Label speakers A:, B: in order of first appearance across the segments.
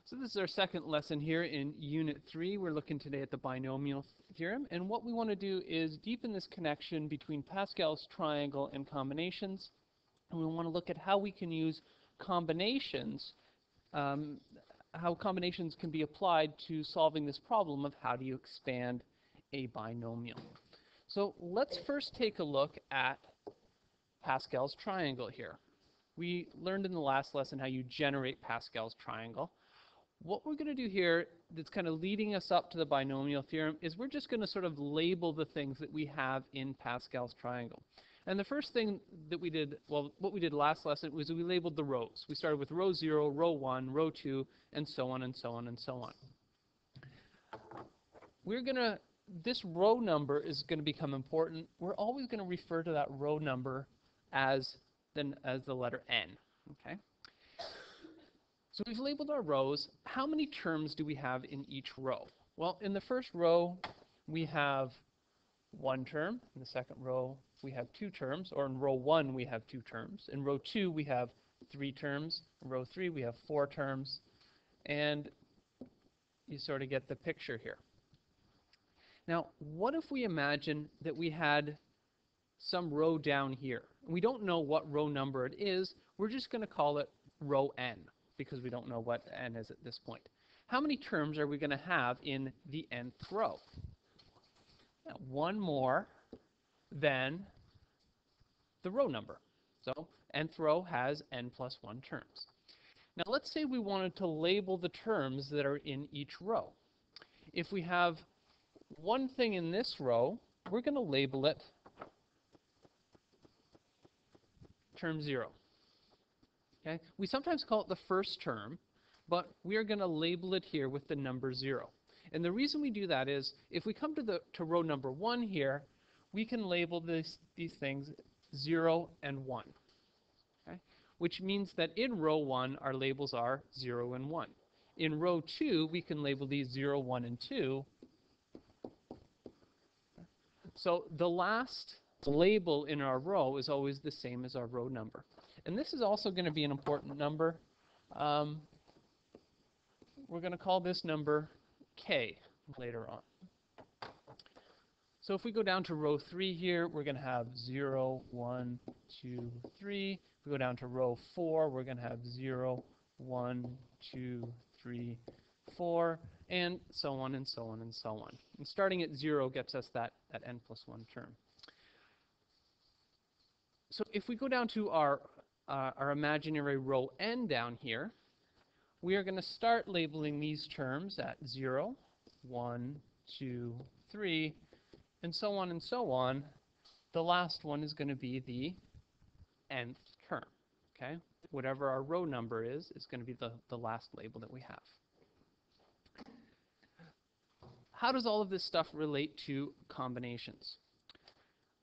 A: So this is our second lesson here in Unit 3. We're looking today at the binomial theorem, and what we want to do is deepen this connection between Pascal's triangle and combinations, and we want to look at how we can use combinations, how combinations can be applied to solving this problem of how do you expand a binomial. So let's first take a look at Pascal's triangle here. We learned in the last lesson how you generate Pascal's triangle. What we're going to do here that's kind of leading us up to the binomial theorem is we're just going to sort of label the things that we have in Pascal's triangle. And the first thing that we did, well, what we did last lesson was we labeled the rows. We started with row 0, row 1, row 2, and so on and so on and so on. This row number is going to become important. We're always going to refer to that row number as the letter n, okay? So we've labeled our rows. How many terms do we have in each row? Well, in the first row, we have one term. In the second row, we have two terms. Or in row 1, we have two terms. In row 2, we have 3 terms. In row 3, we have 4 terms. And you sort of get the picture here. Now, what if we imagine that we had some row down here? We don't know what row number it is. We're just going to call it row n, because we don't know what n is at this point. How many terms are we going to have in the nth row? Now, one more than the row number. So nth row has n plus 1 terms. Now let's say we wanted to label the terms that are in each row. If we have one thing in this row, we're going to label it term 0. Okay? We sometimes call it the first term, but we are going to label it here with the number 0. And the reason we do that is if we come to row number 1 here, we can label these things 0 and 1. Okay? Which means that in row 1, our labels are 0 and 1. In row 2, we can label these 0, 1, and 2. So the last label in our row is always the same as our row number. And this is also going to be an important number. We're going to call this number k later on. So if we go down to row 3 here, we're going to have 0, 1, 2, 3. If we go down to row 4, we're going to have 0, 1, 2, 3, 4, and so on and so on and so on. And starting at 0 gets us that n plus 1 term. So if we go down to our imaginary row n down here, we are going to start labeling these terms at 0, 1, 2, 3, and so on and so on. The last one is going to be the nth term. Okay? Whatever our row number is going to be the last label that we have. How does all of this stuff relate to combinations?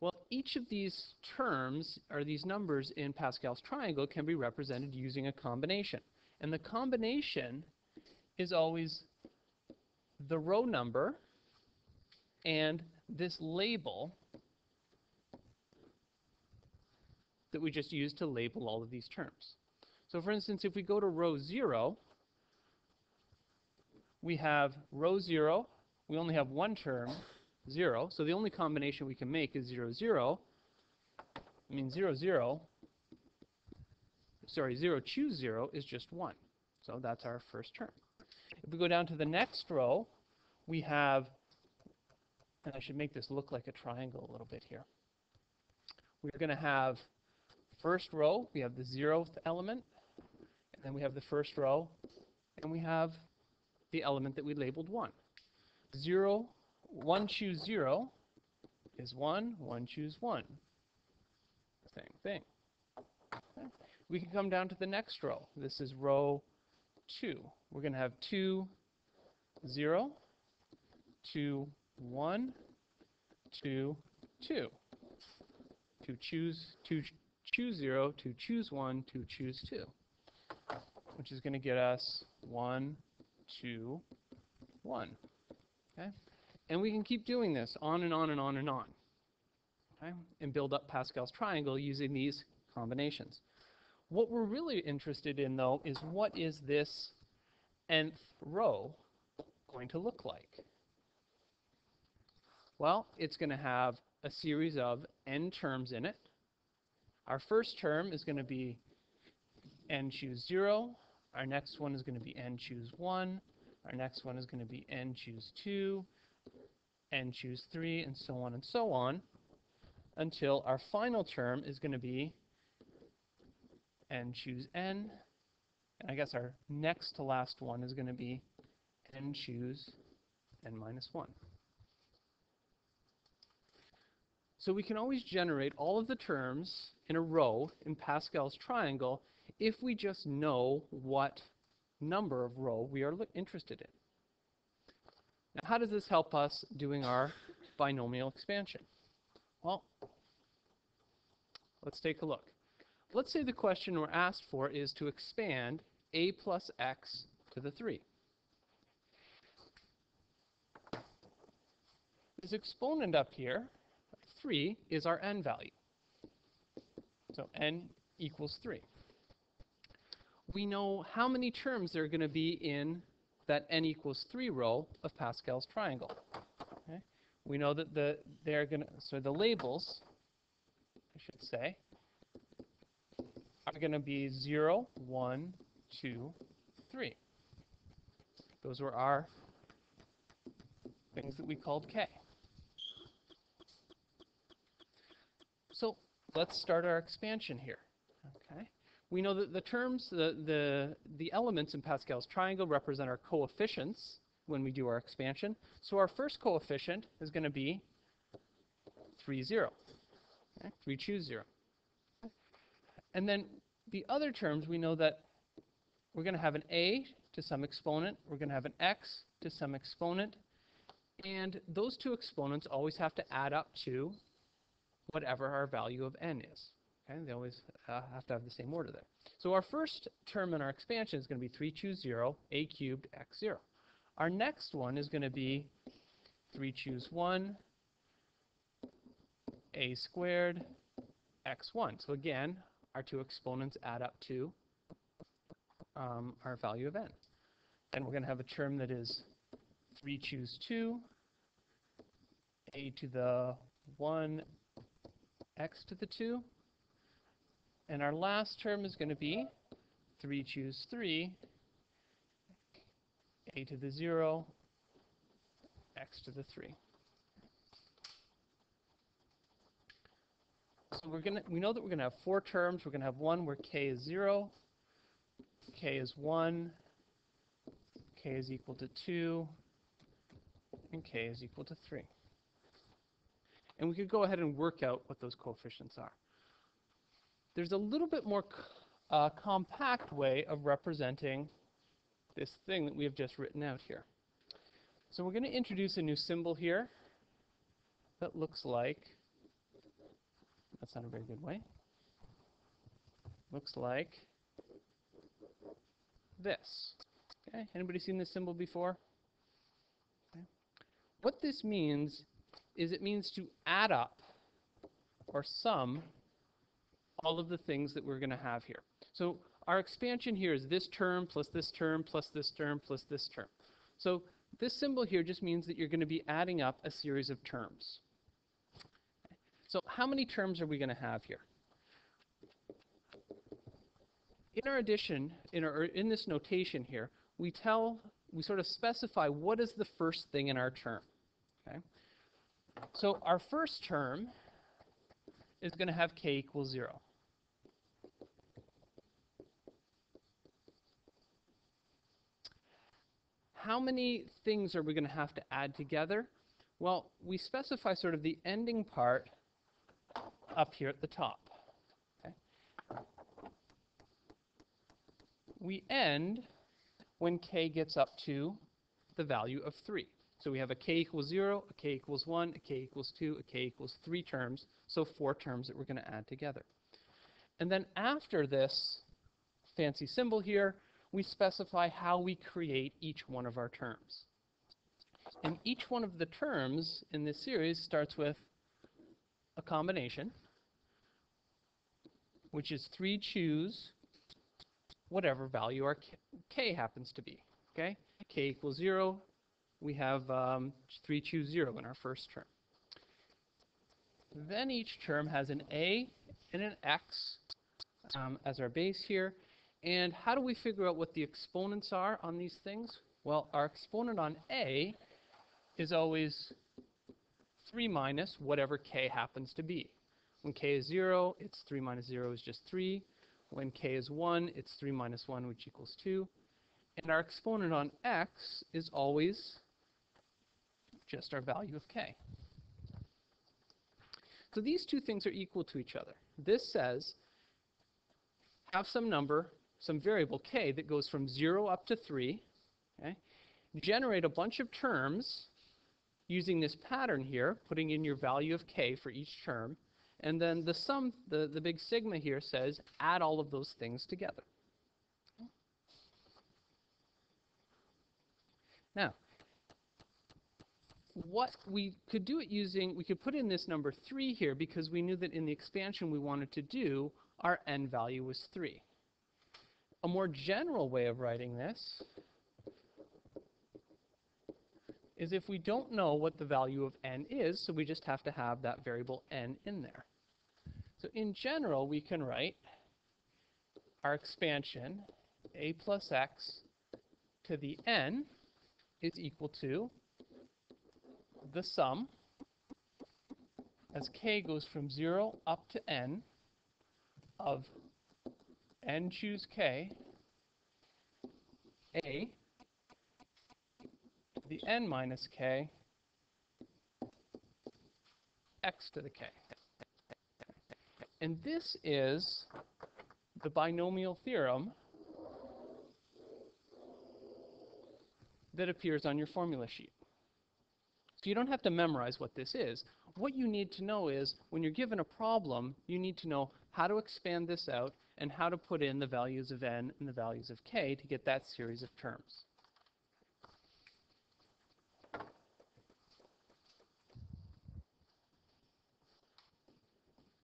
A: Well, each of these terms, or these numbers in Pascal's triangle, can be represented using a combination. And the combination is always the row number and this label that we just used to label all of these terms. So for instance, if we go to row 0, we have row 0. We only have one term, 0. So the only combination we can make is 0, 0. I mean 0, 0. Sorry, 0 choose 0 is just 1. So that's our first term. If we go down to the next row, we have, and I should make this look like a triangle a little bit here. We're going to have first row, we have the 0th element, and then we have the first row, and we have the element that we labeled 1. 0, 1 choose 0 is 1, 1 choose 1. Same thing. Okay. We can come down to the next row. This is row 2. We're going to have 2, 0, 2, 1, 2, 2. 2 choose 0, 2 choose 1, 2 choose 2. Which is going to get us 1, 2, 1. Okay? And we can keep doing this on and on and on and on. Okay? And build up Pascal's triangle using these combinations. What we're really interested in, though, is what is this nth row going to look like? Well, it's going to have a series of n terms in it. Our first term is going to be n choose 0. Our next one is going to be n choose 1. Our next one is going to be n choose 2, n choose 3, and so on, until our final term is going to be n choose n. And I guess our next to last one is going to be n choose n minus 1. So we can always generate all of the terms in a row in Pascal's triangle if we just know what number of row we are interested in. Now, how does this help us doing our binomial expansion? Well, let's take a look. Let's say the question we're asked for is to expand a plus x to the 3. This exponent up here, 3, is our n value. So n equals 3. We know how many terms there are going to be in that n equals 3 row of Pascal's triangle. Okay? We know that the labels, I should say, are going to be 0, 1, 2, 3. Those were our things that we called k. So let's start our expansion here. Okay? We know that the terms, the elements in Pascal's triangle represent our coefficients when we do our expansion. So our first coefficient is going to be 3, 0. Okay? 3 choose 0. And then the other terms, we know that we're going to have an a to some exponent. We're going to have an x to some exponent. And those two exponents always have to add up to whatever our value of n is. Okay? They always have to have the same order there. So our first term in our expansion is going to be 3 choose 0, a cubed x 0. Our next one is going to be 3 choose 1, a squared x 1. So again, our two exponents add up to our value of n. And we're going to have a term that is 3 choose 2, a to the 1, x to the 2. And our last term is going to be 3 choose 3, a to the 0, x to the 3. So we know that we're going to have 4 terms. We're going to have one where k is 0, k is 1, k is equal to 2, and k is equal to 3. And we could go ahead and work out what those coefficients are. There's a little bit more compact way of representing this thing that we have just written out here. So we're going to introduce a new symbol here that looks like, that's not a very good way, looks like this. Okay, anybody seen this symbol before? Okay. What this means is it means to add up or sum all of the things that we're going to have here. So our expansion here is this term plus this term plus this term plus this term. So this symbol here just means that you're going to be adding up a series of terms. So how many terms are we going to have here? In our addition, in this notation here, we sort of specify what is the first thing in our term. Okay? So our first term is going to have k equals 0. How many things are we going to have to add together? Well, we specify sort of the ending part up here at the top. Okay? We end when k gets up to the value of 3. So we have a k equals 0, a k equals 1, a k equals 2, a k equals 3 terms, so 4 terms that we're going to add together. And then after this fancy symbol here, we specify how we create each one of our terms. And each one of the terms in this series starts with a combination, which is 3 choose whatever value our k happens to be. Okay, k equals 0. We have 3 choose 0 in our first term. Then each term has an a and an x as our base here. And how do we figure out what the exponents are on these things? Well, our exponent on a is always 3 minus whatever k happens to be. When k is 0, it's 3 minus 0 is just 3. When k is 1, it's 3 minus 1, which equals 2. And our exponent on x is always just our value of k. So these two things are equal to each other. This says have some number, some variable k that goes from 0 up to 3. Okay? Generate a bunch of terms using this pattern here, putting in your value of k for each term, and then the sum, the big sigma here says add all of those things together. Now, what we could do it using, we could put in this number 3 here because we knew that in the expansion we wanted to do, our n value was 3. A more general way of writing this is if we don't know what the value of n is, so we just have to have that variable n in there. So in general, we can write our expansion, a plus x to the n is equal to the sum, as k goes from 0 up to n, of n choose k, a to the n minus k, x to the k. And this is the binomial theorem that appears on your formula sheet. So you don't have to memorize what this is. What you need to know is when you're given a problem, you need to know how to expand this out and how to put in the values of n and the values of k to get that series of terms.